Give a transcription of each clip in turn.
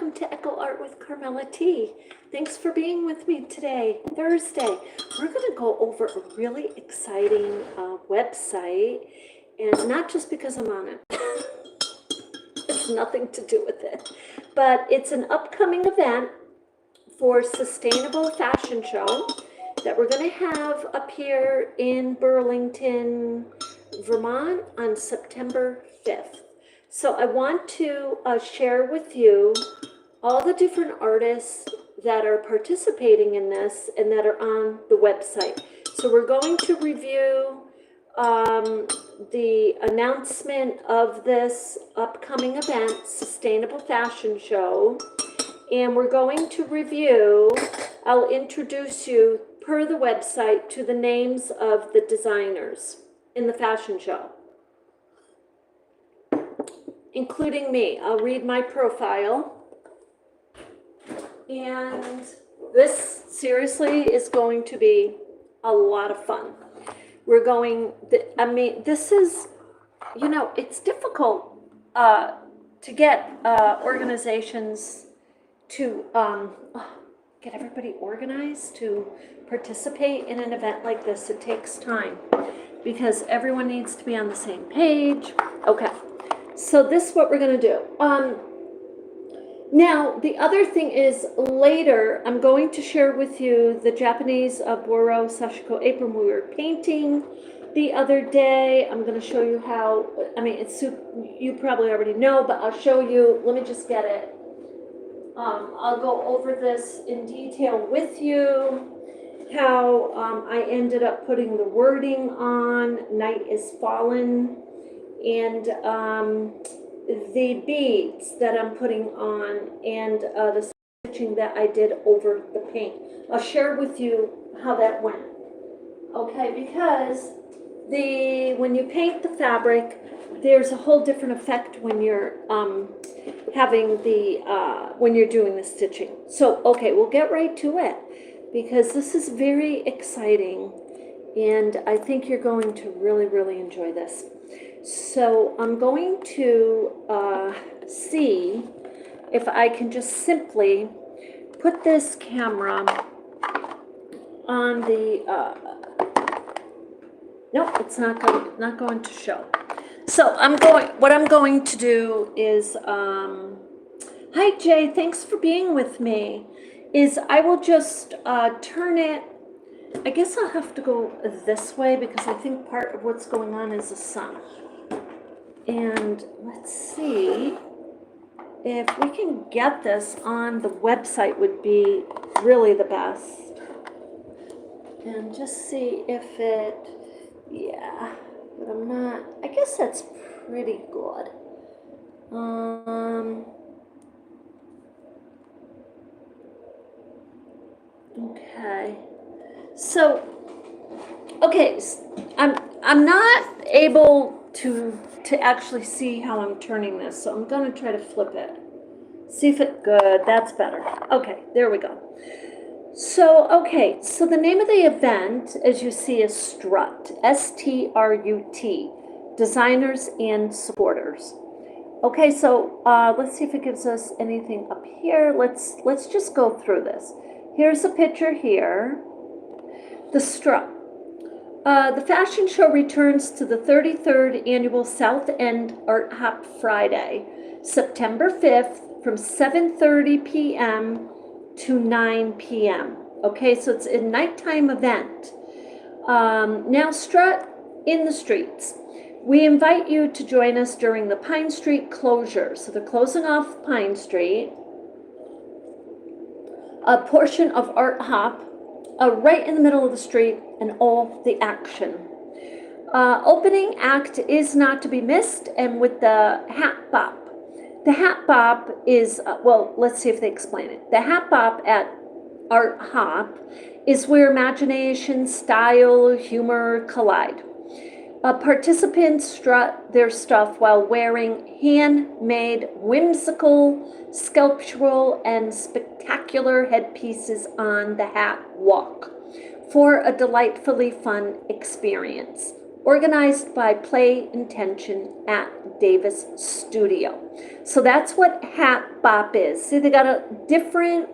welcome to Echo Art with Carmella-T. Thanks for being with me today, Thursday. We're going to go over a really exciting website, and not just because I'm on it. It's nothing to do with it, but it's an upcoming event for Sustainable Fashion Show that we're going to have up here in Burlington, Vermont on September 5th. So I want to share with you all the different artists that are participating in this and that are on the website. So we're going to review the announcement of this upcoming event, Sustainable Fashion Show. And we're going to review, I'll introduce you per the website to the names of the designers in the fashion show, including me. I'll read my profile. And this seriously is going to be a lot of fun. We're going, this is, it's difficult to get organizations to get everybody organized to participate in an event like this. It takes time because everyone needs to be on the same page. Okay. So this is what we're going to do. Now, the other thing is later, I'm going to share with you the Japanese Boro Sashiko apron we were painting the other day. I'm going to show you how, it's you probably already know, but I'll show you. Let me just get it. I'll go over this in detail with you, how I ended up putting the wording on Night is Fallen, and the beads that I'm putting on, and the stitching that I did over the paint. I'll share with you how that went. Okay, because when you paint the fabric, there's a whole different effect when you're when you're doing the stitching. So, okay, we'll get right to it because this is very exciting, and I think you're going to really, really enjoy this. So I'm going to see if I can just simply put this camera on the, nope, it's not going to show. So what I'm going to do is, hi Jay, thanks for being with me, is I will just turn it, I guess I'll have to go this way because I think part of what's going on is the sun. And let's see if we can get this on the website would be really the best. And just see if it, yeah, but I'm not, I guess that's pretty good. Okay. So, okay, I'm not able to actually see how I'm turning this, so I'm going to try to flip it. See if it's good. That's better. Okay, there we go. So, okay, so the name of the event, as you see, is STRUT, S-T-R-U-T, Designers and Supporters. Okay, so let's see if it gives us anything up here. Let's just go through this. Here's a picture here. The STRUT. The fashion show returns to the 33rd Annual South End Art Hop Friday, September 5th from 7:30 p.m. to 9 p.m. Okay, so it's a nighttime event. Now, Strut in the streets. We invite you to join us during the Pine Street closure. So they're closing off Pine Street, a portion of Art Hop, right in the middle of the street, and all the action. Opening act is not to be missed, and with the Hat Bop. The Hat Bop is, well, let's see if they explain it. The Hat Bop at Art Hop is where imagination, style, humor collide. Participants strut their stuff while wearing handmade, whimsical, sculptural, and spectacular headpieces on the hat walk for a delightfully fun experience. organized by Play Intention at Davis Studio. So that's what Hat Bop is. See, they got a different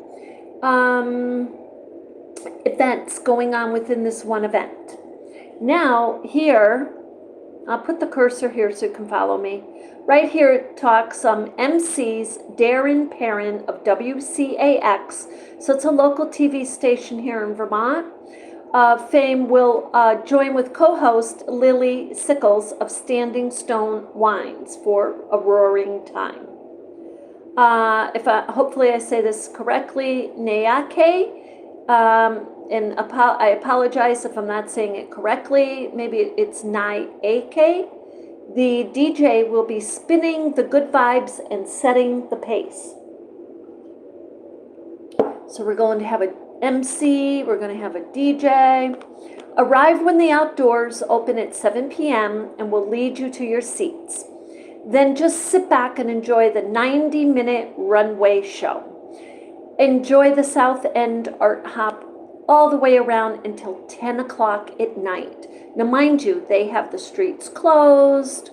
events going on within this one event. Now here, I'll put the cursor here so you can follow me. Right here it talks MCs, Darren Perrin of WCAX. So it's a local TV station here in Vermont. Fame will join with co-host Lily Sickles of Standing Stone Wines for a roaring time. Hopefully I say this correctly, Nayake. And I apologize if I'm not saying it correctly. Maybe it's Nayake. The DJ will be spinning the good vibes and setting the pace. So we're going to have a MC, we're going to have a DJ. Arrive when the outdoors open at 7 p.m. and will lead you to your seats. Then just sit back and enjoy the 90-minute runway show. Enjoy the South End Art Hop all the way around until 10 o'clock at night. Now, mind you, they have the streets closed.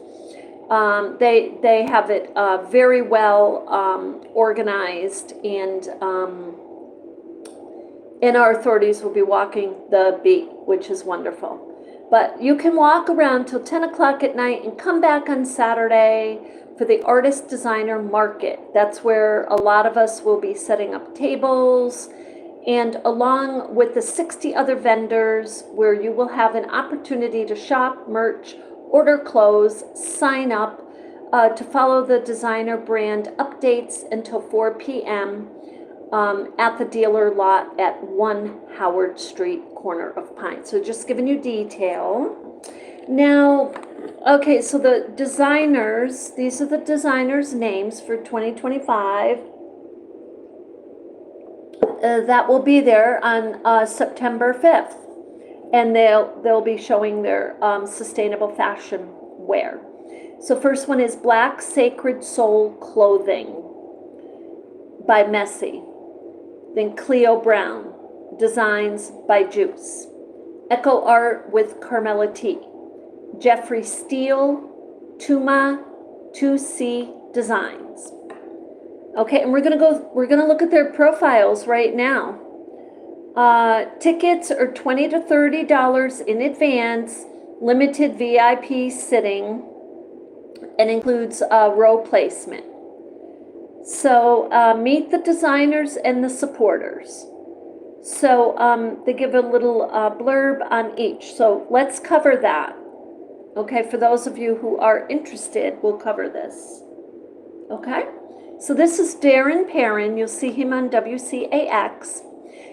They have it very well organized, and our authorities will be walking the beat, which is wonderful. But you can walk around till 10 o'clock at night and come back on Saturday for the Artist Designer Market. That's where a lot of us will be setting up tables, and along with the 60 other vendors, where you will have an opportunity to shop merch, order clothes, sign up to follow the designer brand updates until 4 p.m. At the dealer lot at 1 Howard Street, corner of Pine. So just giving you detail. Now, okay, so the designers, these are the designers' names for 2025. That will be there on September 5th. And they'll be showing their sustainable fashion wear. So first one is Black Sacred Soul Clothing by Messy. Then Cleo Brown, Designs by Juice. Echo Art with Carmella-T. Jeffrey Steele, Tuma 2C Designs. Okay, and we're gonna look at their profiles right now. Tickets are $20 to $30 in advance, limited VIP sitting, and includes row placement. So meet the designers and the supporters. So they give a little blurb on each. So let's cover that. Okay, for those of you who are interested, we'll cover this. Okay, so this is Darren Perrin. You'll see him on WCAX.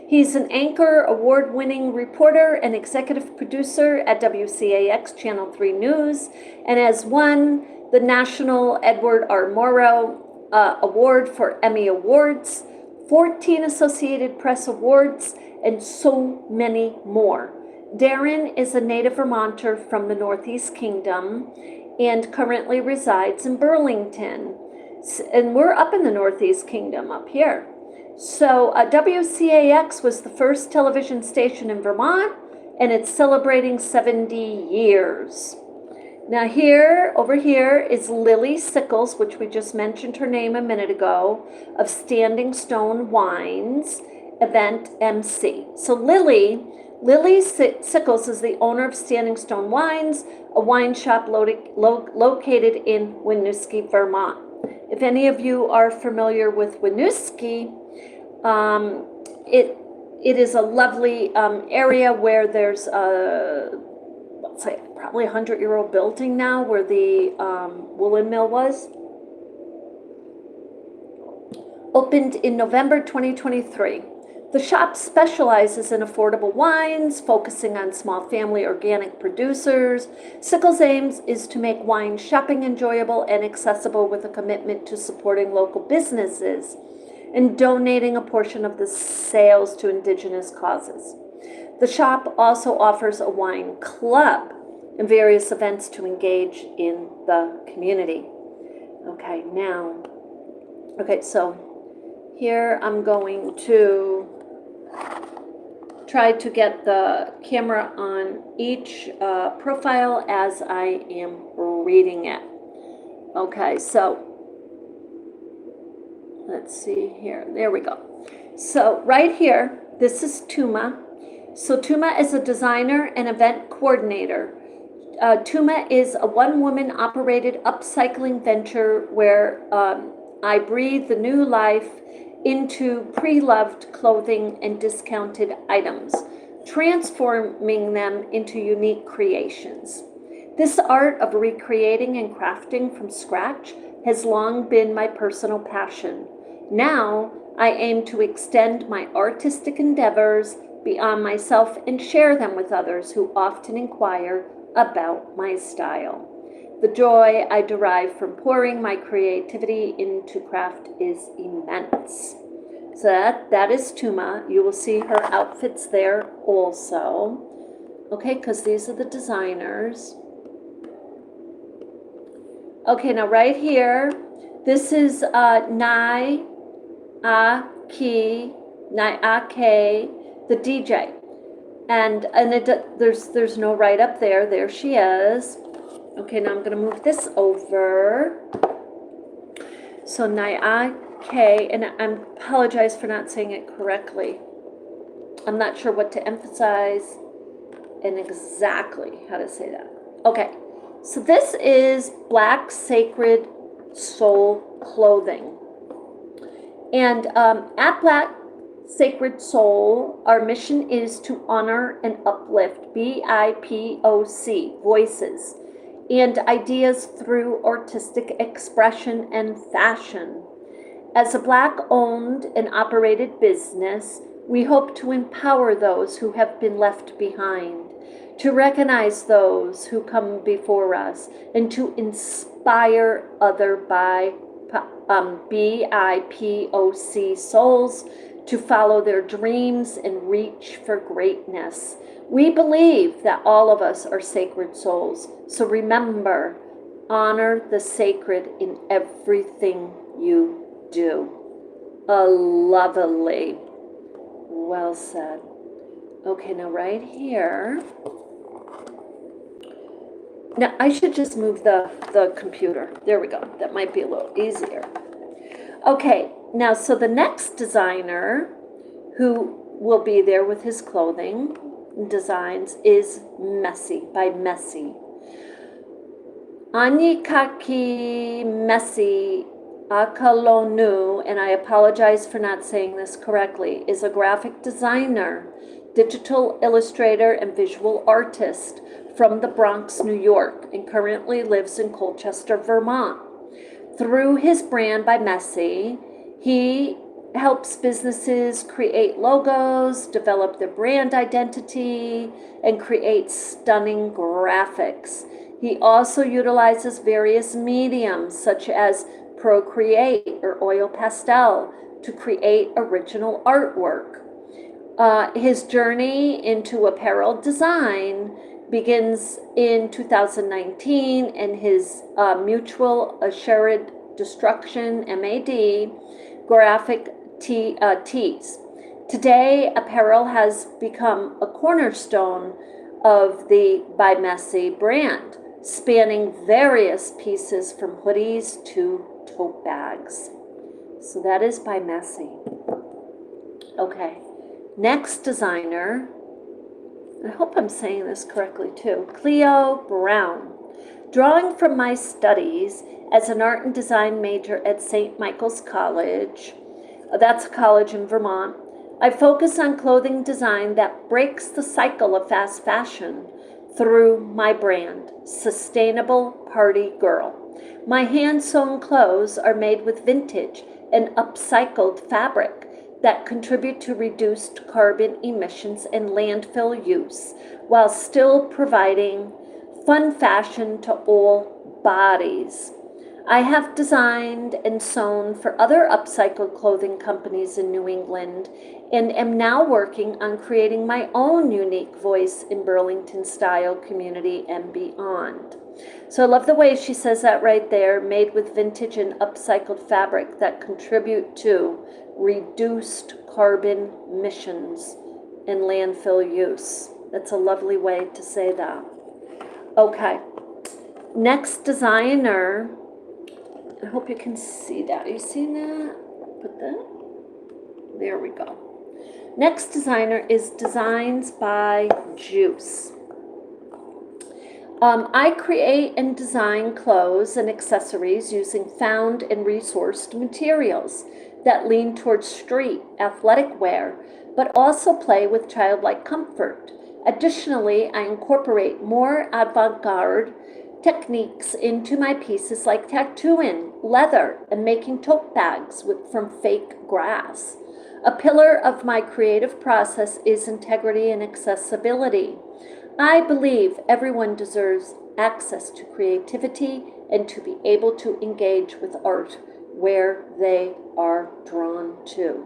He's an anchor, award-winning reporter, and executive producer at WCAX Channel 3 News, and has won the National Edward R. Murrow Award for Emmy Awards, 14 Associated Press Awards, and so many more. Darren is a native Vermonter from the Northeast Kingdom and currently resides in Burlington. And we're up in the Northeast Kingdom, up here. So WCAX was the first television station in Vermont, and it's celebrating 70 years. Now over here is Lily Sickles, which we just mentioned her name a minute ago, of Standing Stone Wines, event MC. So Lily Sickles is the owner of Standing Stone Wines, a wine shop located in Winooski, Vermont. If any of you are familiar with Winooski, it is a lovely area where there's let's say probably 100-year-old building now where the woolen mill was. Opened in November 2023. The shop specializes in affordable wines, focusing on small family organic producers. Sickles' aims is to make wine shopping enjoyable and accessible with a commitment to supporting local businesses and donating a portion of the sales to Indigenous causes. The shop also offers a wine club and various events to engage in the community. So here I'm going to try to get the camera on each profile as I am reading it. Okay, so let's see here. There we go. So right here, this is Tuma. So Tuma is a designer and event coordinator. Tuma is a one-woman operated upcycling venture where I breathe the new life into pre-loved clothing and discounted items, transforming them into unique creations. This art of recreating and crafting from scratch has long been my personal passion. Now, I aim to extend my artistic endeavors beyond myself and share them with others who often inquire about my style. The joy I derive from pouring my creativity into craft is immense. So that is Tuma. You will see her outfits there also. Okay, because these are the designers. Okay, now right here, this is Nai Ake, the DJ. And there's no right up there. There she is. Okay, now I'm going to move this over. So Nayake, and I apologize for not saying it correctly. I'm not sure what to emphasize and exactly how to say that. Okay, so this is Black Sacred Soul Clothing. And at Black Sacred Soul, our mission is to honor and uplift BIPOC voices and ideas through artistic expression and fashion. As a Black-owned and operated business, we hope to empower those who have been left behind, to recognize those who come before us, and to inspire other BIPOC souls to follow their dreams and reach for greatness. We believe that all of us are sacred souls. So remember, honor the sacred in everything you do. Lovely. Well said. Okay, now right here. Now I should just move the computer. There we go. That might be a little easier. Okay, now so the next designer who will be there with his clothing designs is Messi, by Messi. Anyikaki Messi Akalonu, and I apologize for not saying this correctly, is a graphic designer, digital illustrator, and visual artist from the Bronx, New York, and currently lives in Colchester, Vermont. Through his brand by Messi, he helps businesses create logos, develop their brand identity, and create stunning graphics. He also utilizes various mediums such as Procreate or oil pastel to create original artwork. His journey into apparel design begins in 2019 and his Mutual Assured Destruction, MAD, graphic tees. Today, apparel has become a cornerstone of the By Messi brand, spanning various pieces from hoodies to tote bags. So that is By Messi. Okay, next designer, I hope I'm saying this correctly too, Cleo Brown. Drawing from my studies as an art and design major at St. Michael's College, that's a college in Vermont, I focus on clothing design that breaks the cycle of fast fashion through my brand, Sustainable Party Girl. My hand-sewn clothes are made with vintage and upcycled fabric that contribute to reduced carbon emissions and landfill use, while still providing fun fashion to all bodies. I have designed and sewn for other upcycled clothing companies in New England and am now working on creating my own unique voice in Burlington style community and beyond. So I love the way she says that right there, made with vintage and upcycled fabric that contribute to reduced carbon emissions. and landfill use. That's a lovely way to say that. Okay. Next designer, I hope you can see that. Are you seeing that? Put that. There we go. Next designer is Designs by Juice. I create and design clothes and accessories using found and resourced materials that lean towards street athletic wear, but also play with childlike comfort. Additionally, I incorporate more avant-garde techniques into my pieces, like tattooing leather and making tote bags from fake grass. A pillar of my creative process is integrity and accessibility. I believe everyone deserves access to creativity and to be able to engage with art where they are drawn to.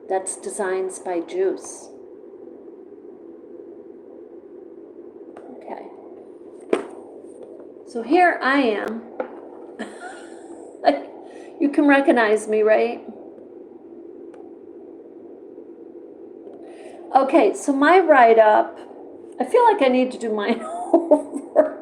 That's Designs by Juice. Okay. So here I am. You can recognize me, right? Okay, so my write-up, I feel like I need to do mine over.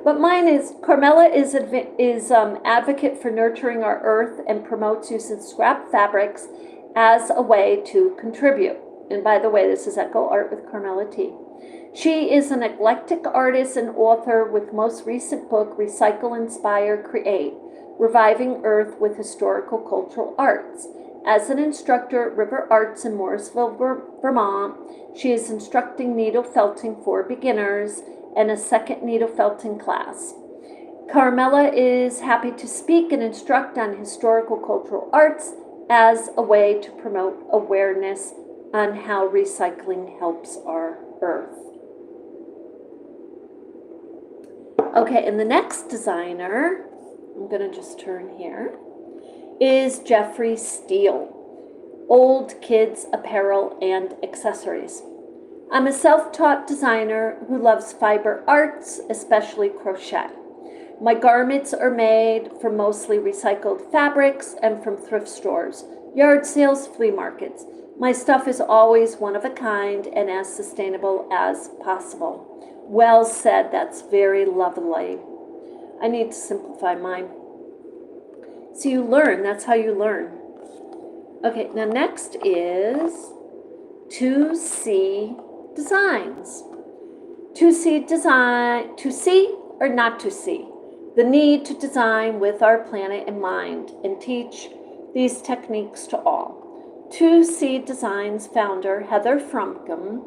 But mine is, Carmella is advocate for nurturing our earth and promotes using scrap fabrics as a way to contribute. And by the way, this is Echo Art with Carmella-T. She is an eclectic artist and author with most recent book, Recycle, Inspire, Create, Reviving Earth with Historical Cultural Arts. As an instructor at River Arts in Morrisville, Vermont, she is instructing needle felting for beginners and a second needle felting class. Carmella is happy to speak and instruct on historical cultural arts as a way to promote awareness on how recycling helps our earth. Okay, and the next designer, I'm going to just turn here, is Jeffrey Steele, Old Kids Apparel and Accessories. I'm a self-taught designer who loves fiber arts, especially crochet. My garments are made from mostly recycled fabrics and from thrift stores, yard sales, flea markets. My stuff is always one of a kind and as sustainable as possible. Well said, that's very lovely. I need to simplify mine. So you learn, that's how you learn. Okay, now next is 2C Designs. 2C Design, to see or not to see, the need to design with our planet in mind and teach these techniques to all. 2C Designs founder Heather Frumkin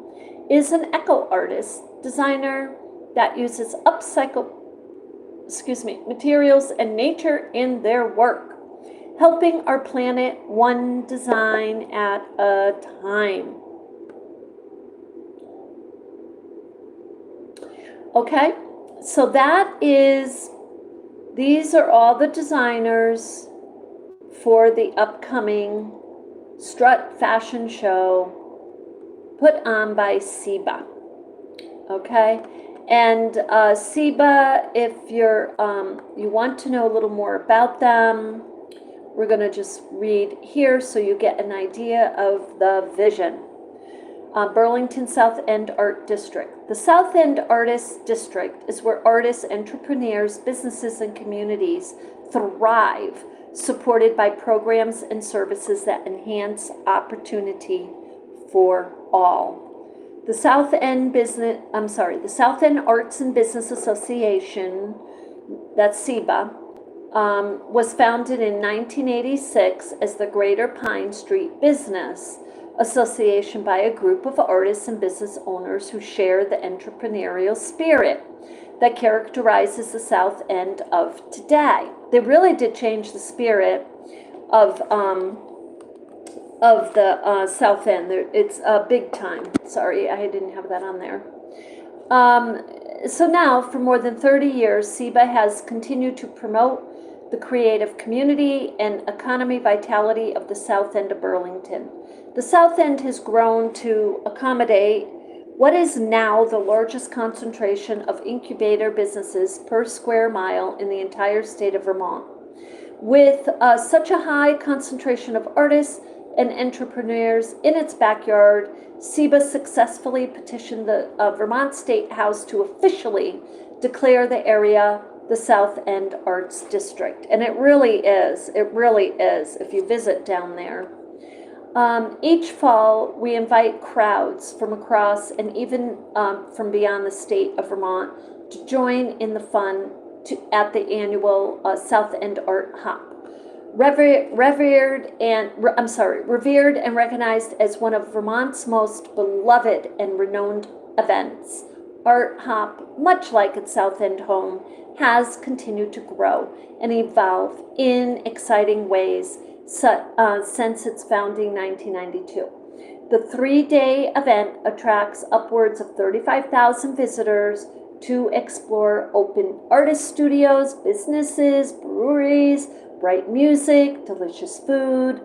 is an eco artist, designer that uses materials and nature in their work, helping our planet one design at a time. Okay, so these are all the designers for the upcoming Strut Fashion Show put on by SEABA. Okay, and SEABA, if you want to know a little more about them, we're going to just read here so you get an idea of the vision. Burlington South End Art District. The South End Artists District is where artists, entrepreneurs, businesses, and communities thrive, supported by programs and services that enhance opportunity for all. The South End Arts and Business Association, that's SEABA, was founded in 1986 as the Greater Pine Street Business Association by a group of artists and business owners who share the entrepreneurial spirit that characterizes the South End of today. They really did change the spirit of the South End. It's big time. Sorry, I didn't have that on there. So now, for more than 30 years, SEABA has continued to promote the creative community and economy vitality of the South End of Burlington. The South End has grown to accommodate what is now the largest concentration of incubator businesses per square mile in the entire state of Vermont. With such a high concentration of artists, and entrepreneurs in its backyard, SEABA successfully petitioned the Vermont State House to officially declare the area the South End Arts District. And it really is, if you visit down there. Each fall, we invite crowds from across and even from beyond the state of Vermont to join in the fun at the annual South End Art Hop. Revered and recognized as one of Vermont's most beloved and renowned events, Art Hop, much like its South End home, has continued to grow and evolve in exciting ways since its founding in 1992. The 3-day event attracts upwards of 35,000 visitors to explore open artist studios, businesses, breweries, bright music, delicious food.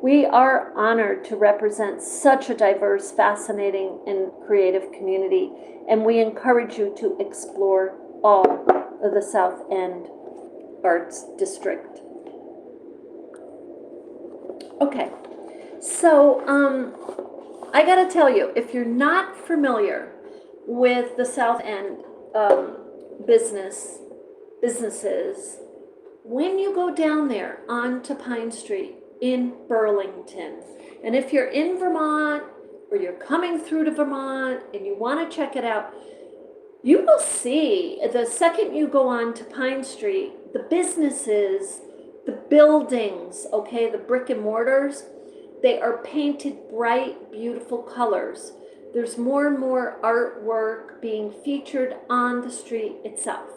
We are honored to represent such a diverse, fascinating, and creative community, and we encourage you to explore all of the South End Arts District. Okay, so I gotta tell you, if you're not familiar with the South End businesses, when you go down there onto Pine Street in Burlington, and if you're in Vermont or you're coming through to Vermont and you want to check it out, you will see the second you go on to Pine Street, the businesses, the buildings, okay, the brick and mortars, they are painted bright, beautiful colors. There's more and more artwork being featured on the street itself.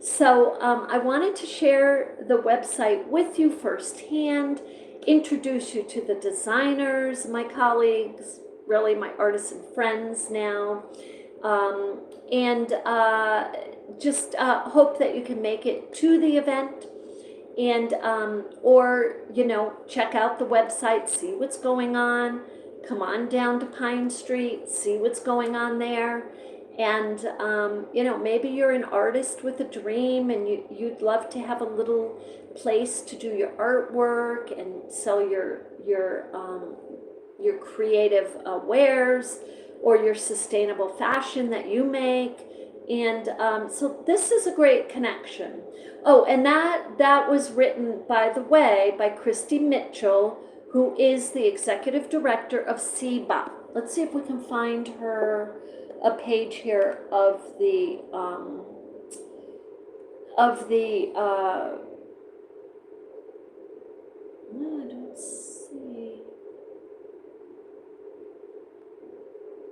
So I wanted to share the website with you firsthand, introduce you to the designers, my colleagues, really my artists and friends now, and just hope that you can make it to the event, and or check out the website, see what's going on, come on down to Pine Street, see what's going on there. And maybe you're an artist with a dream and you'd love to have a little place to do your artwork and sell your creative wares or your sustainable fashion that you make. And so this is a great connection. Oh, and that was written, by the way, by Christy Mitchell, who is the executive director of SEABA. Let's see if we can find her a page here of the I don't see.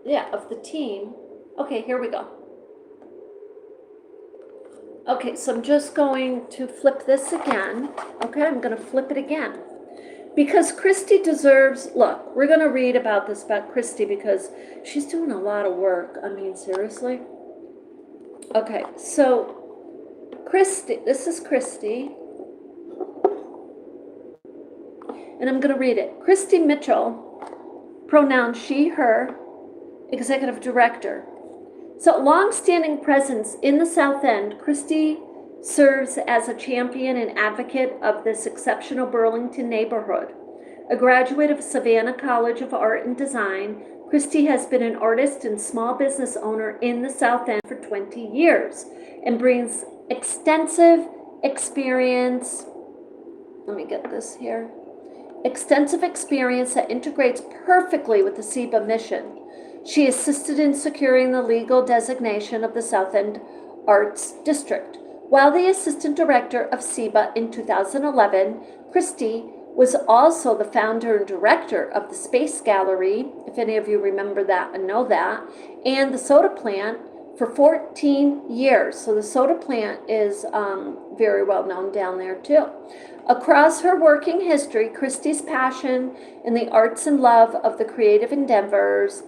Yeah, of the team. Okay, here we go. Okay, so I'm just going to flip this again. Okay, I'm going to flip it again. Because Christy deserves, look, we're going to read about this about Christy because she's doing a lot of work. I mean, seriously. Okay, so Christy, this is Christy. And I'm going to read it. Christy Mitchell, pronoun she, her, executive director. So, long-standing presence in the South End, Christy serves as a champion and advocate of this exceptional Burlington neighborhood. A graduate of Savannah College of Art and Design, Christy has been an artist and small business owner in the South End for 20 years and brings extensive experience. Let me get this here. Extensive experience that integrates perfectly with the SEABA mission. She assisted in securing the legal designation of the South End Arts District. While the assistant director of SEABA in 2011, Christy was also the founder and director of the Space Gallery, if any of you remember that and know that, and the soda plant for 14 years. So the soda plant is very well known down there too. Across her working history, Christy's passion in the arts and love of the creative endeavors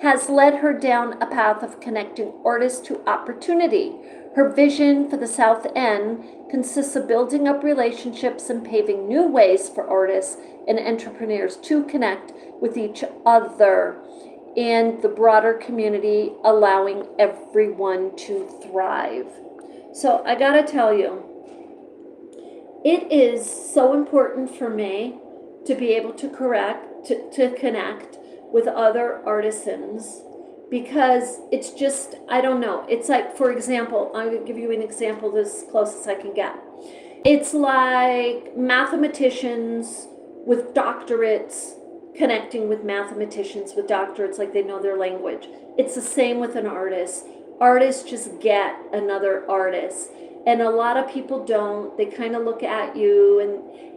has led her down a path of connecting artists to opportunity. Her vision for the South End consists of building up relationships and paving new ways for artists and entrepreneurs to connect with each other and the broader community, allowing everyone to thrive. So I gotta tell you, it is so important for me to be able to to connect with other artisans, because it's just, I don't know. It's like, for example, I'm going to give you an example as close as I can get. It's like mathematicians with doctorates connecting with mathematicians with doctorates, like they know their language. It's the same with an artist. Artists just get another artist. And a lot of people don't. They kind of look at you,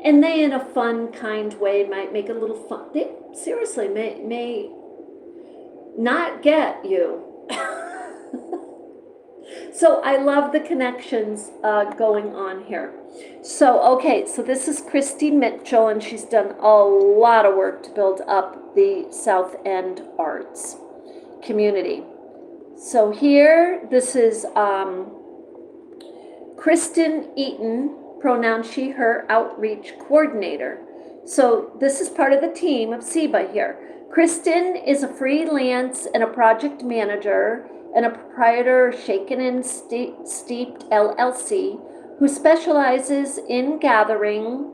and they, in a fun, kind way, might make a little fun. They seriously may not get you. So I love the connections going on here. So, okay, so this is Christy Mitchell, and she's done a lot of work to build up the South End arts community. So here, this is Kristen Eaton, pronoun she, her, outreach coordinator. So this is part of the team of SEABA here. Kristen is a freelance and a project manager and a proprietor of Shaken and Steeped LLC, who specializes in gathering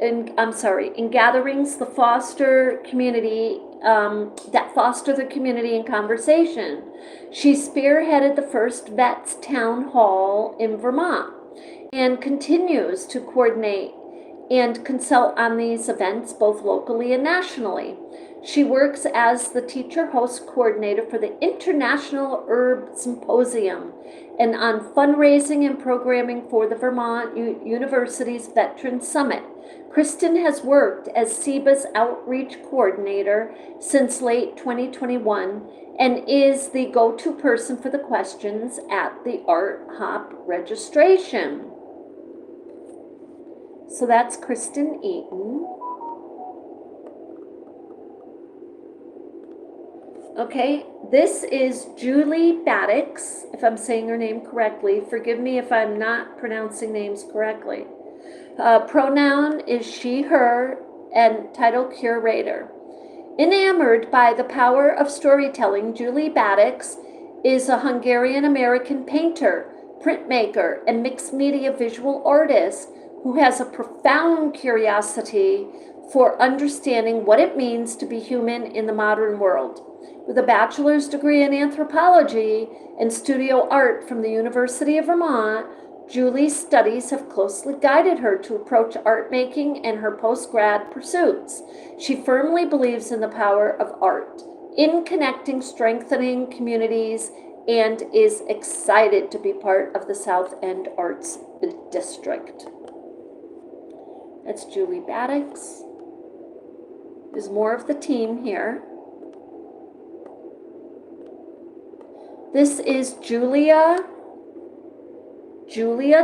in gatherings the foster community that foster the community and conversation. She spearheaded the first Vets Town Hall in Vermont and continues to coordinate and consult on these events both locally and nationally. She works as the teacher-host coordinator for the International Herb Symposium and on fundraising and programming for the Vermont University's Veteran Summit. Kristen has worked as SEABA's outreach coordinator since late 2021 and is the go-to person for the questions at the Art Hop registration. So that's Kristen Eaton. Okay, this is Julie Baddix, if I'm saying her name correctly. Forgive me if I'm not pronouncing names correctly. Pronoun is she, her, and title curator. Enamored by the power of storytelling, Julie Baddix is a Hungarian-American painter, printmaker, and mixed media visual artist who has a profound curiosity for understanding what it means to be human in the modern world. With a bachelor's degree in anthropology and studio art from the University of Vermont, Julie's studies have closely guided her to approach art making and her post-grad pursuits. She firmly believes in the power of art, in connecting, strengthening communities, and is excited to be part of the South End Arts District. That's Julie Baddix. There's more of the team here. This is Julia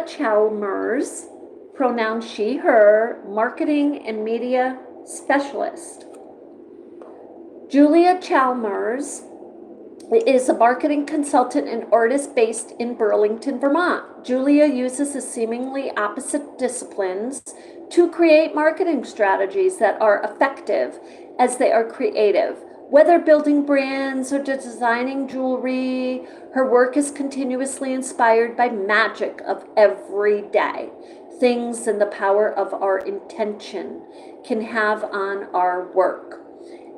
Chalmers, pronoun she, her, marketing and media specialist. Julia Chalmers is a marketing consultant and artist based in Burlington, Vermont. Julia uses the seemingly opposite disciplines to create marketing strategies that are effective as they are creative. Whether building brands or designing jewelry, her work is continuously inspired by magic of every day, things and the power of our intention can have on our work.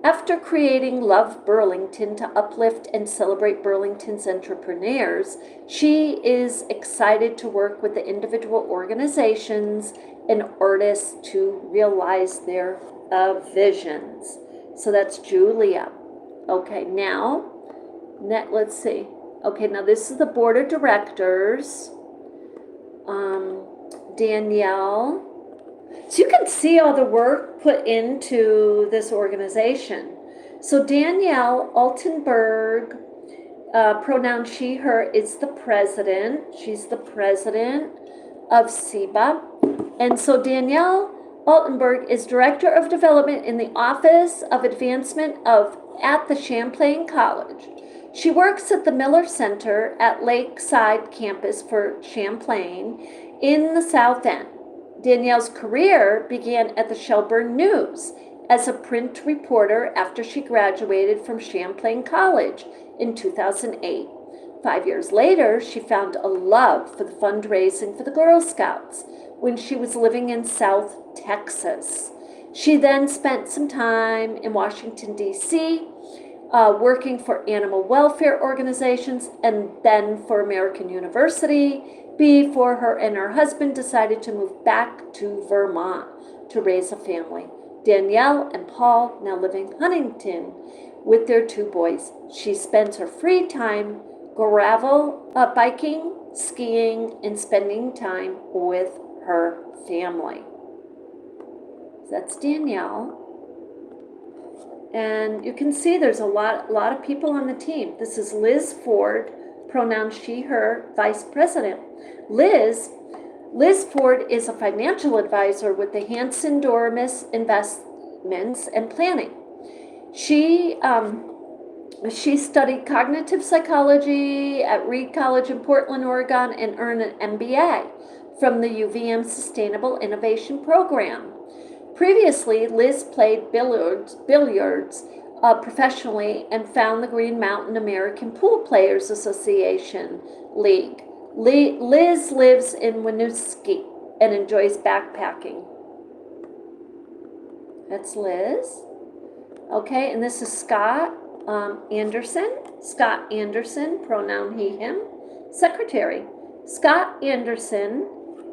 After creating Love Burlington to uplift and celebrate Burlington's entrepreneurs, she is excited to work with the individual organizations and artists to realize their visions. So that's Julia. Okay, now, let's see. Okay, now this is the board of directors. Danielle. So you can see all the work put into this organization. So Danielle Altenberg, pronoun she, her, is the president. She's the president of SEABA. And so Danielle Altenberg is Director of Development in the Office of Advancement at the Champlain College. She works at the Miller Center at Lakeside Campus for Champlain in the South End. Danielle's career began at the Shelburne News as a print reporter after she graduated from Champlain College in 2008. 5 years later, she found a love for the fundraising for the Girl Scouts. when she was living in South Texas. She then spent some time in Washington, D.C., working for animal welfare organizations and then for American University before her and her husband decided to move back to Vermont to raise a family. Danielle and Paul now live in Huntington with their 2 boys. She spends her free time gravel biking, skiing, and spending time with her family. That's Danielle. And you can see there's a lot of people on the team. This is Liz Ford, pronoun she, her, vice president. Liz Ford is a financial advisor with the Hanson Dormis Investments and Planning. She studied cognitive psychology at Reed College in Portland, Oregon, and earned an MBA from the UVM Sustainable Innovation Program. Previously, Liz played billiards professionally and found the Green Mountain American Pool Players Association League. Liz lives in Winooski and enjoys backpacking. That's Liz. Okay, and this is Scott Anderson. Scott Anderson, pronoun he, him, secretary. Scott Anderson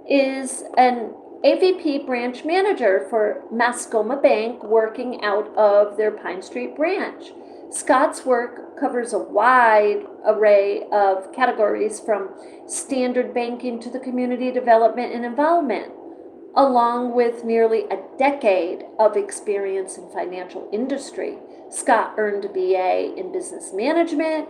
is an AVP branch manager for Mascoma Bank, working out of their Pine Street branch. Scott's work covers a wide array of categories from standard banking to the community development and involvement, along with nearly a decade of experience in financial industry. Scott earned a BA in business management,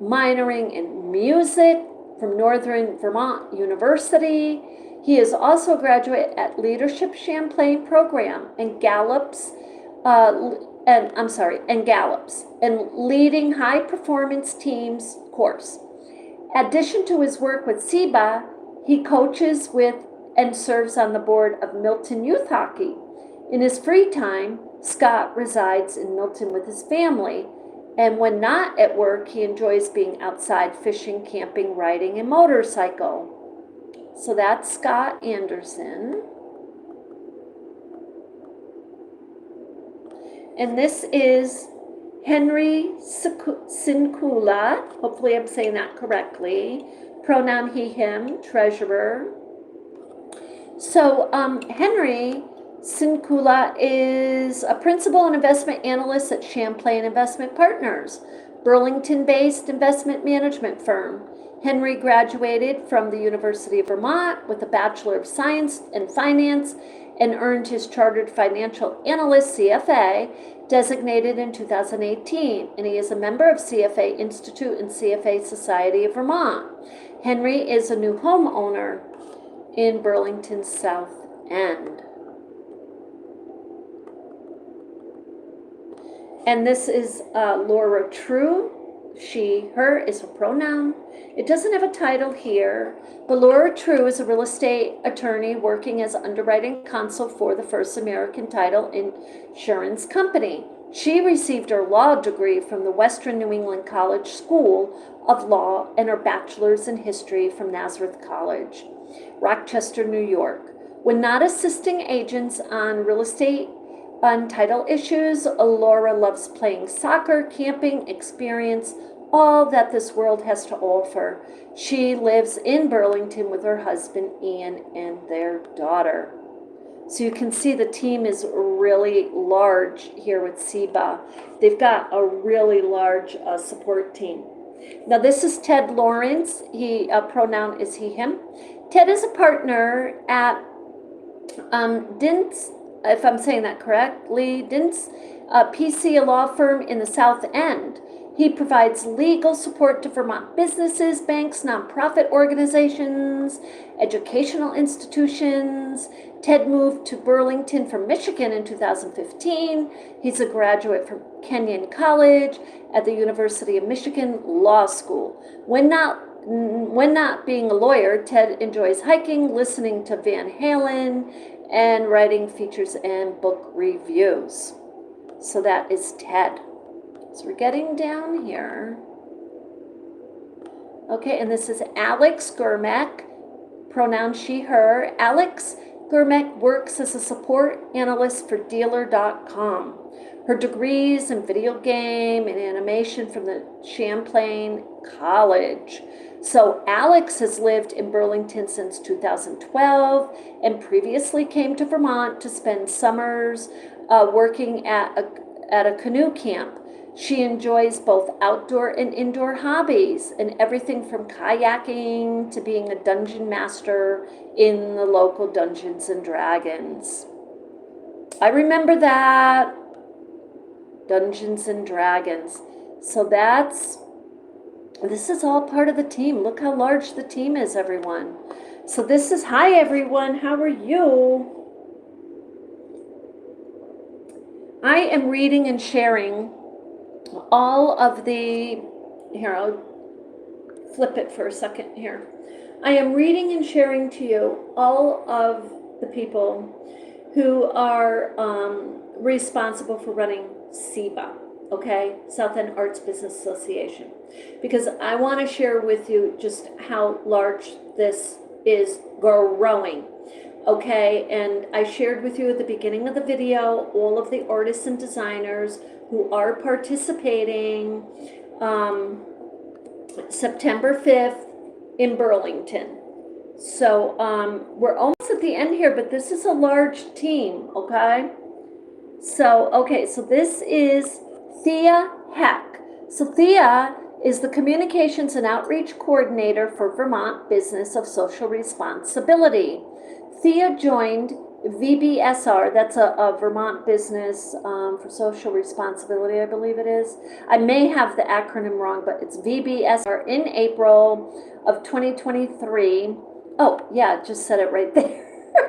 minoring in music from Northern Vermont University. He is also a graduate at Leadership Champlain Program and Gallups, and Leading High Performance Teams course. In addition to his work with SEABA, he coaches with and serves on the board of Milton Youth Hockey. In his free time, Scott resides in Milton with his family, and when not at work, he enjoys being outside fishing, camping, riding, and motorcycle. So that's Scott Anderson. And this is Henry Sinkula, hopefully I'm saying that correctly, pronoun he, him, treasurer. So Henry Sinkula is a principal and investment analyst at Champlain Investment Partners, Burlington-based investment management firm. Henry graduated from the University of Vermont with a Bachelor of Science in Finance and earned his Chartered Financial Analyst, CFA, designated in 2018, and he is a member of CFA Institute and CFA Society of Vermont. Henry is a new homeowner in Burlington's South End. And this is Laura True. She, her is a pronoun. It doesn't have a title here, but Laura True is a real estate attorney working as underwriting counsel for the First American Title Insurance Company. She received her law degree from the Western New England College School of Law and her bachelor's in history from Nazareth College, Rochester, New York. When not assisting agents on real estate and title issues, Laura loves playing soccer, camping, experience, all that this world has to offer. She lives in Burlington with her husband, Ian, and their daughter. So you can see the team is really large here with SEABA. They've got a really large support team. Now this is Ted Lawrence. He pronoun is he, him. Ted is a partner at Dintz, if I'm saying that correctly, Dintz PC, a law firm in the South End. He provides legal support to Vermont businesses, banks, nonprofit organizations, educational institutions. Ted moved to Burlington from Michigan in 2015. He's a graduate from Kenyon College at the University of Michigan Law School. When not being a lawyer, Ted enjoys hiking, listening to Van Halen, and writing features and book reviews. So that is Ted. So we're getting down here. Okay, and this is Alex Gurmak, pronoun she, her. Alex Gurmek works as a support analyst for Dealer.com. Her degrees in video game and animation from the Champlain College. So Alex has lived in Burlington since 2012 and previously came to Vermont to spend summers working at a canoe camp. She enjoys both outdoor and indoor hobbies and everything from kayaking to being a dungeon master in the local Dungeons and Dragons. I remember that. Dungeons and Dragons. So this is all part of the team. Look how large the team is, everyone. So this is, hi everyone, how are you? I am reading and sharing all of the, here, I'll flip it for a second here. I am reading and sharing to you all of the people who are responsible for running SEABA, okay, South End Arts Business Association, because I want to share with you just how large this is growing, okay, and I shared with you at the beginning of the video all of the artists and designers who are participating September 5th in Burlington. So we're almost at the end here, but this is a large team, okay? So, okay, so this is Thea Heck. So Thea is the Communications and Outreach Coordinator for Vermont Business of Social Responsibility. Thea joined VBSR, that's a Vermont Business for Social Responsibility, I believe it is. I may have the acronym wrong, but it's VBSR in April of 2023. Oh, yeah, just said it right there.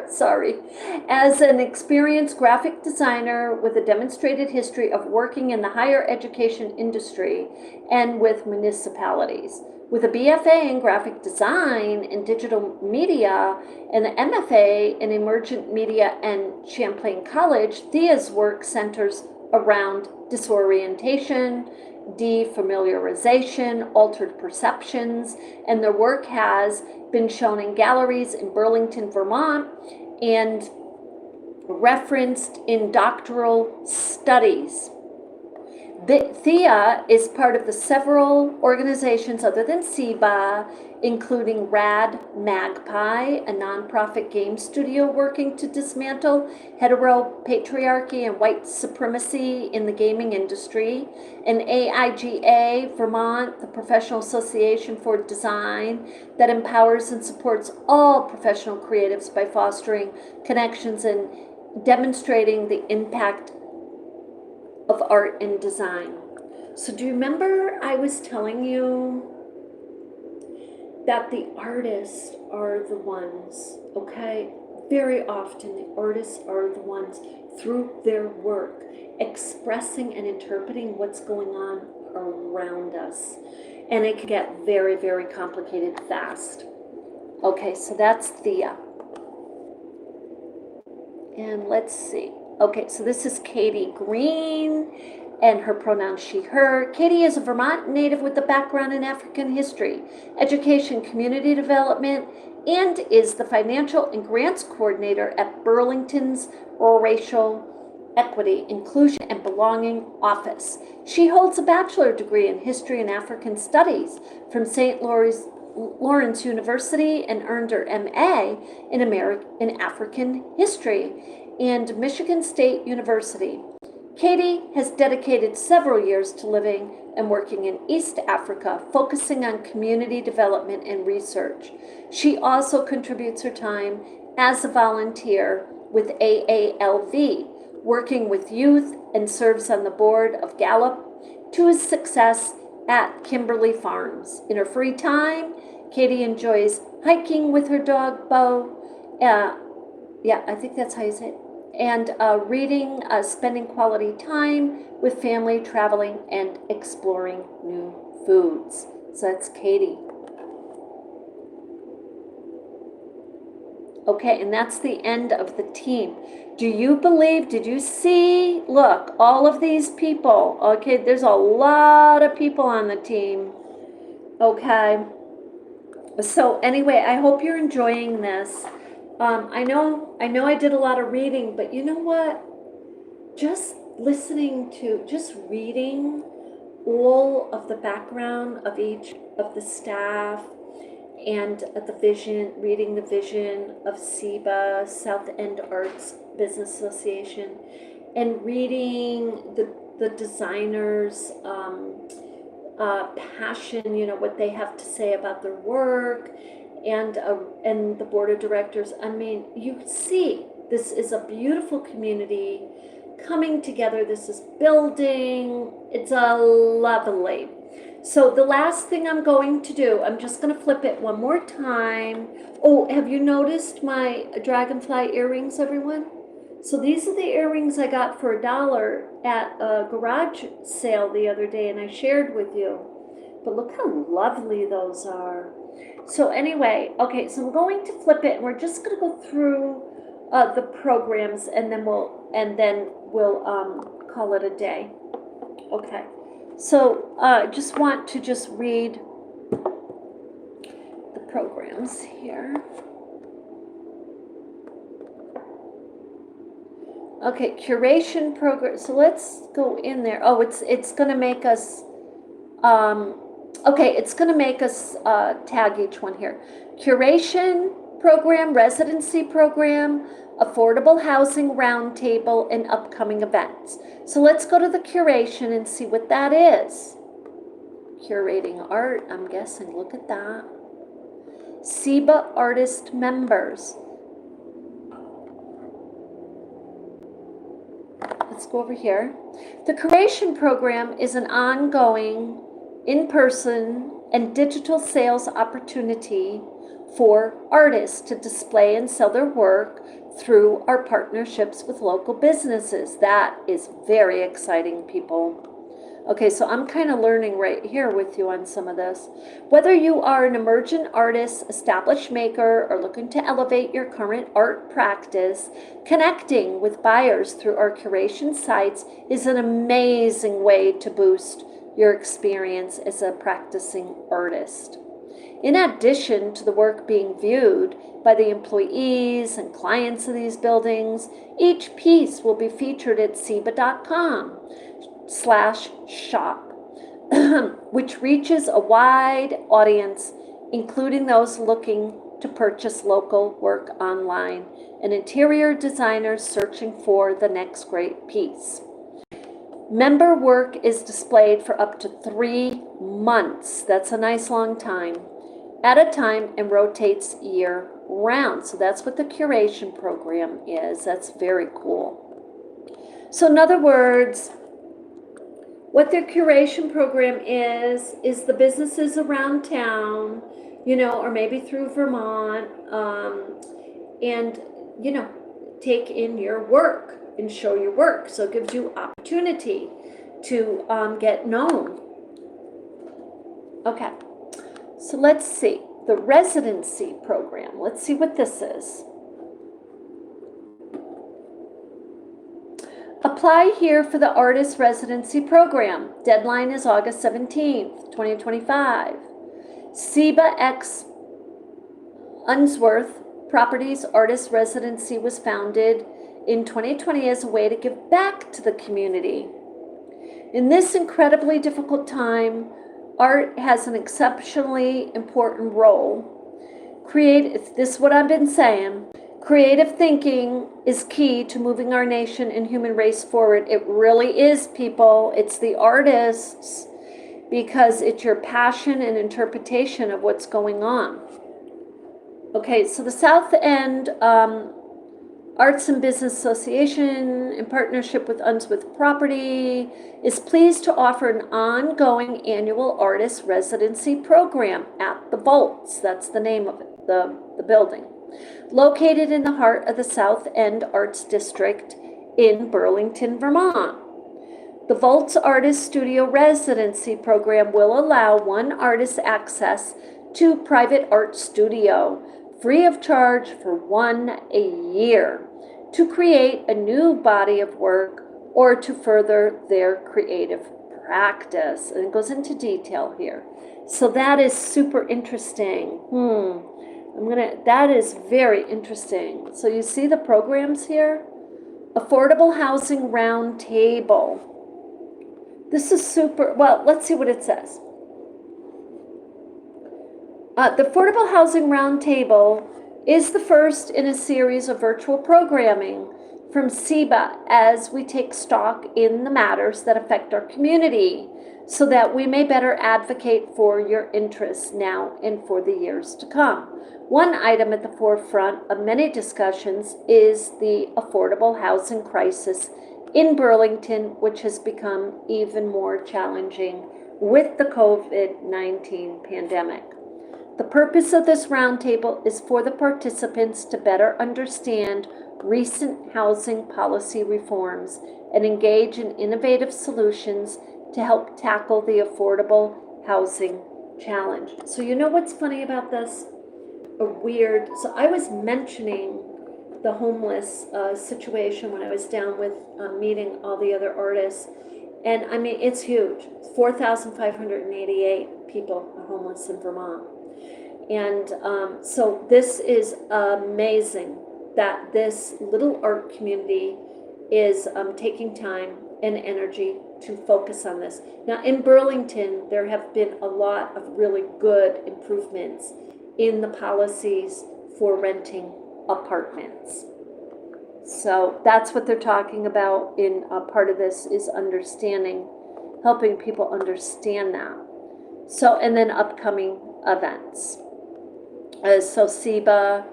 Sorry. As an experienced graphic designer with a demonstrated history of working in the higher education industry and with municipalities. With a BFA in graphic design and digital media and the MFA in emergent media and Champlain College, Thea's work centers around disorientation, defamiliarization, altered perceptions, and their work has been shown in galleries in Burlington, Vermont, and referenced in doctoral studies. Thea is part of the several organizations other than SEABA, including Rad Magpie, a nonprofit game studio working to dismantle heteropatriarchy and white supremacy in the gaming industry, and AIGA Vermont, the Professional Association for Design, that empowers and supports all professional creatives by fostering connections and demonstrating the impact of art and design. So do you remember I was telling you that the artists are the ones, okay? Very often the artists are the ones through their work expressing and interpreting what's going on around us. And it can get very, very complicated fast. Okay, so that's Thea. And let's see. Okay, so this is Katie Green, and her pronouns she, her. Katie is a Vermont native with a background in African history, education, community development, and is the financial and grants coordinator at Burlington's Racial Equity, Inclusion, and Belonging Office. She holds a bachelor degree in history and African studies from St. Lawrence University and earned her MA in African history and Michigan State University. Katie has dedicated several years to living and working in East Africa, focusing on community development and research. She also contributes her time as a volunteer with AALV, working with youth, and serves on the board of Gallup to his success at Kimberly Farms. In her free time, Katie enjoys hiking with her dog, Bo. Yeah, I think that's how you say it. And reading, spending quality time with family, traveling, and exploring new foods. So that's Katie. Okay, and that's the end of the team. Do you believe, did you see, look, all of these people, okay, there's a lot of people on the team, okay? So anyway, I hope you're enjoying this. I know I did a lot of reading, but you know what? Just just reading all of the background of each of the staff and reading the vision of SEABA, South End Arts Business Association, and reading the designers' passion, what they have to say about their work, and the board of directors. I mean, you see, this is a beautiful community coming together. This is building. It's a lovely. So the last thing I'm going to do, I'm just going to flip it one more time. Oh, have you noticed my dragonfly earrings, everyone? So these are the earrings I got for $1 at a garage sale the other day, and I shared with you. But look how lovely those are. So anyway, okay, so I'm going to flip it, and we're just going to go through the programs, and then we'll call it a day. Okay. So just want to read the programs here. Okay, curation program. So let's go in there. Oh, it's going to make us. Okay, it's going to make us tag each one here. Curation program, residency program, affordable housing roundtable, and upcoming events. So let's go to the curation and see what that is. Curating art, I'm guessing. Look at that. SEABA artist members. Let's go over here. The curation program is an ongoing in-person and digital sales opportunity for artists to display and sell their work through our partnerships with local businesses. That is very exciting, people. Okay, so I'm kind of learning right here with you on some of this. Whether you are an emergent artist, established maker, or looking to elevate your current art practice, connecting with buyers through our curation sites is an amazing way to boost your experience as a practicing artist. In addition to the work being viewed by the employees and clients of these buildings, each piece will be featured at SEABA.com/shop, which reaches a wide audience, including those looking to purchase local work online and interior designers searching for the next great piece. Member work is displayed for up to 3 months. That's a nice long time at a time and rotates year round. So that's what the curation program is. That's very cool. So in other words, what their curation program is the businesses around town, or maybe through Vermont, and, take in your work and show your work. So it gives you opportunity to get known. Okay, so let's see. The residency program. Let's see what this is. Apply here for the Artist Residency Program. Deadline is August 17th, 2025. SEABA X Unsworth Properties Artist Residency was founded in 2020 as a way to give back to the community. In this incredibly difficult time, art has an exceptionally important role. This is what I've been saying. Creative thinking is key to moving our nation and human race forward. It really is, people. It's the artists, because it's your passion and interpretation of what's going on. Okay, so the South End Arts and Business Association, in partnership with Unsworth Property, is pleased to offer an ongoing annual artist residency program at the Vaults. That's the name of it, the building. Located in the heart of the South End Arts District in Burlington, Vermont. The Vaults Artist Studio Residency Program will allow one artist access to private art studio, free of charge for 1 year, to create a new body of work or to further their creative practice. And it goes into detail here. So that is super interesting. That is very interesting. So you see the programs here? Affordable Housing Roundtable. This is super, well, let's see what it says. The Affordable Housing Roundtable is the first in a series of virtual programming from SEABA as we take stock in the matters that affect our community so that we may better advocate for your interests now and for the years to come. One item at the forefront of many discussions is the affordable housing crisis in Burlington, which has become even more challenging with the COVID-19 pandemic. The purpose of this roundtable is for the participants to better understand recent housing policy reforms and engage in innovative solutions to help tackle the affordable housing challenge. So you know what's funny about this? So I was mentioning the homeless situation when I was down with meeting all the other artists. And I mean, it's huge. 4,588 people are homeless in Vermont. And so this is amazing that this little art community is taking time and energy to focus on this. Now in Burlington, there have been a lot of really good improvements in the policies for renting apartments. So that's what they're talking about in part of this is understanding, helping people understand that. So, and then upcoming events. So SEABA,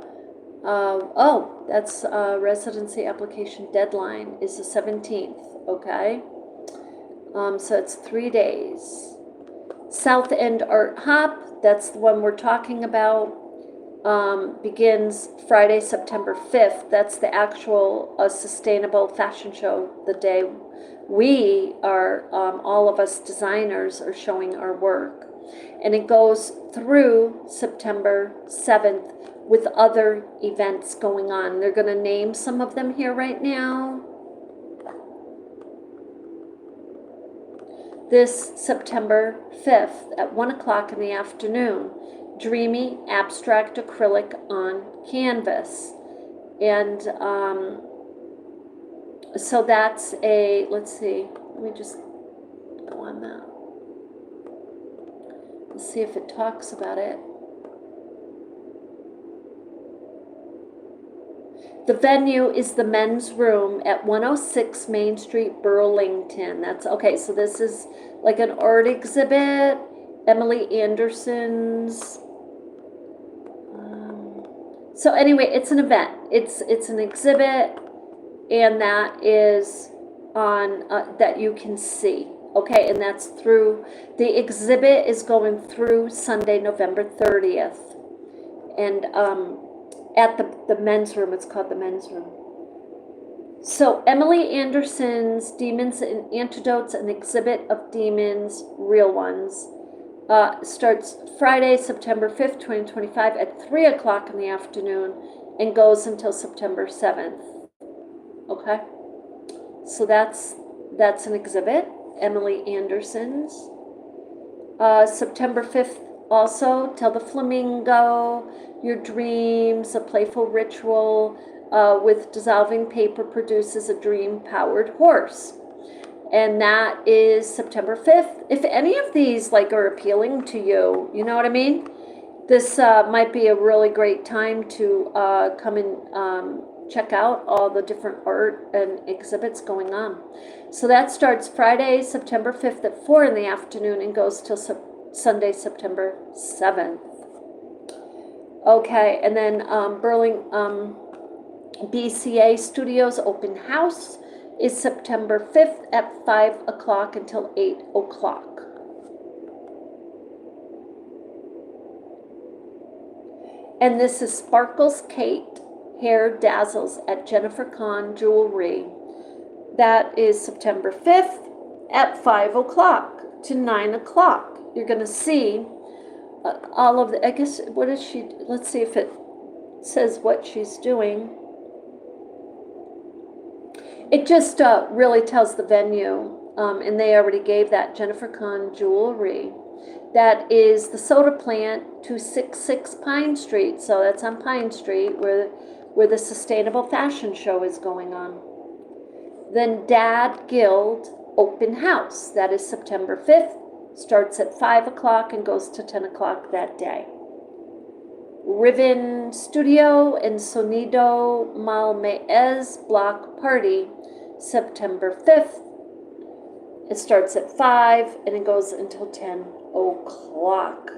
that's residency application deadline is the 17th, okay? So it's 3 days. South End Art Hop, that's the one we're talking about, begins Friday, September 5th. That's the actual sustainable fashion show, the day we are, all of us designers are showing our work. And it goes through September 7th with other events going on. They're going to name some of them here right now. This September 5th at 1 o'clock in the afternoon, Dreamy Abstract Acrylic on Canvas. And so that's a, let's see, let me just go on that. Let's see if it talks about it. The venue is the Men's Room at 106 Main Street, Burlington. That's okay. So this is like an art exhibit. Emily Anderson's. So anyway, it's an event. It's an exhibit, and that is on that you can see. Okay, and that's through, the exhibit is going through Sunday, November 30th. And at the Men's Room, it's called the Men's Room. So Emily Anderson's Demons and Antidotes, an exhibit of demons, real ones, starts Friday, September 5th, 2025 at 3 o'clock in the afternoon and goes until September 7th. Okay, so that's an exhibit. Emily Anderson's. September 5th also, Tell the Flamingo, Your Dreams, a playful ritual with dissolving paper produces a dream-powered horse. And that is September 5th. If any of these like are appealing to you, you know what I mean? This might be a really great time to come and check out all the different art and exhibits going on. So that starts Friday, September 5th at 4 in the afternoon and goes till Sunday, September 7th. Okay, and then BCA Studios Open House is September 5th at 5 o'clock until 8 o'clock. And this is Sparkles Kate Hair Dazzles at Jennifer Kahn Jewelry. That is September 5th at 5 o'clock to 9 o'clock. You're going to see all of the, I guess, what is she, let's see if it says what she's doing. It just really tells the venue. and they already gave that Jennifer Kahn Jewelry. That is the soda plant, 266 Pine Street. So that's on Pine Street where the Sustainable Fashion Show is going on. Then Dad Guild Open House. That is September 5th. Starts at 5 o'clock and goes to 10 o'clock that day. Riven Studio and Sonido Malmaez Block Party, September 5th. It starts at 5 and it goes until 10 o'clock.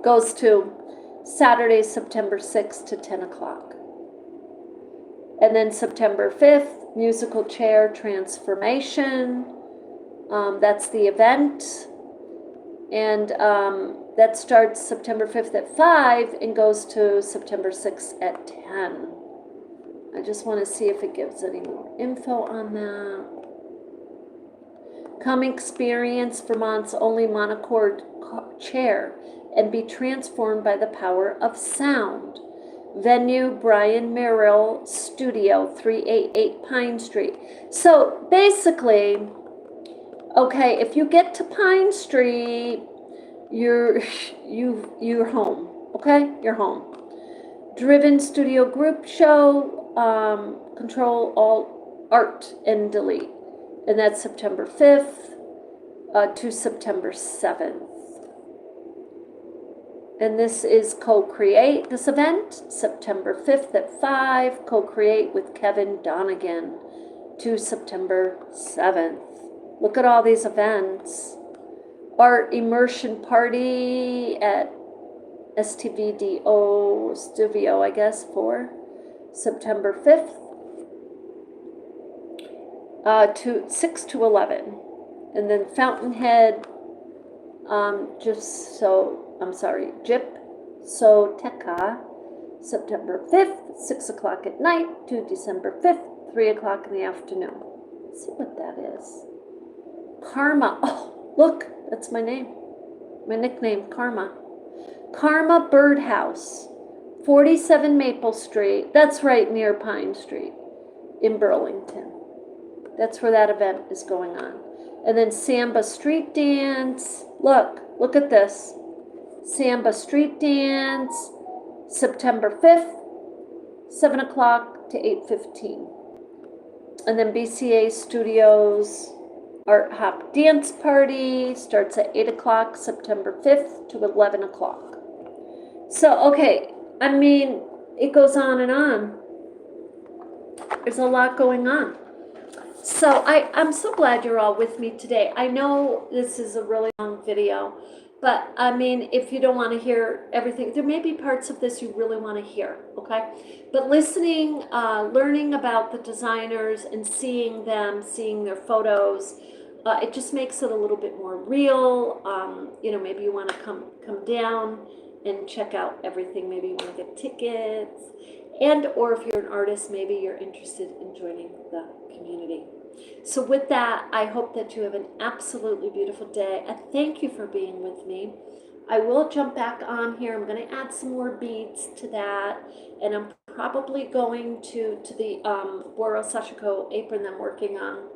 Goes to Saturday, September 6th to 10 o'clock. And then September 5th, Musical Chair Transformation. That's the event. And that starts September 5th at 5 and goes to September 6th at 10. I just want to see if it gives any more info on that. Come experience Vermont's only monochord chair and be transformed by the power of sound. Venue, Brian Merrill Studio, 388 Pine Street. So basically, okay, if you get to Pine Street, you're home. Okay, you're home. Driven Studio Group Show, Control Alt Art and Delete, and that's September 5th to September 7th. And this is Co-Create, this event, September 5th at 5, Co-Create with Kevin Donegan to September 7th. Look at all these events. Art Immersion Party at STVDO Studio, I guess, for September 5th to 6 to 11. And then Fountainhead, Jip Soteca, September 5th, 6 o'clock at night to December 5th, 3 o'clock in the afternoon. Let's see what that is. Karma. Oh, look, that's my name. My nickname, Karma. Karma Birdhouse, 47 Maple Street. That's right near Pine Street in Burlington. That's where that event is going on. And then Samba Street Dance. Look at this. Samba Street Dance, September 5th, 7 o'clock to 8:15. And then BCA Studios Art Hop Dance Party starts at 8 o'clock, September 5th to 11 o'clock. So, okay, I mean, it goes on and on. There's a lot going on. So I'm so glad you're all with me today. I know this is a really long video, but I mean, if you don't want to hear everything, there may be parts of this you really want to hear, okay? But listening, learning about the designers and seeing them, seeing their photos, it just makes it a little bit more real. You know, maybe you want to come down and check out everything. Maybe you want to get tickets. And or if you're an artist, maybe you're interested in joining the community. So with that, I hope that you have an absolutely beautiful day. I thank you for being with me. I will jump back on here. I'm going to add some more beads to that. And I'm probably going to the Boro Sashiko apron that I'm working on.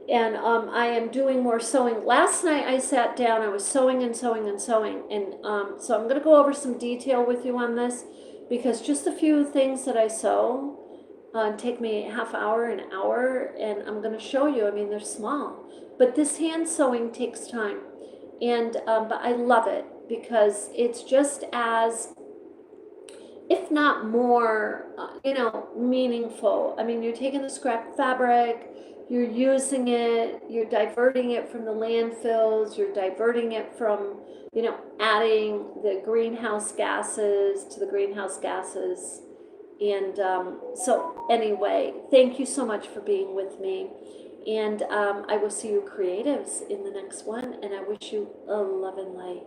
And I am doing more sewing. Last night I sat down, I was sewing and sewing and sewing. And so I'm going to go over some detail with you on this, because just a few things that I sew take me half hour, an hour, and I'm going to show you. I mean, they're small, but this hand sewing takes time, and but I love it because it's just as, if not more, you know, meaningful. I mean, you're taking the scrap fabric, you're using it, you're diverting it from the landfills, you're diverting it from, you know, adding the greenhouse gases to the greenhouse gases. And so anyway, thank you so much for being with me. And I will see you creatives in the next one. And I wish you a love and light.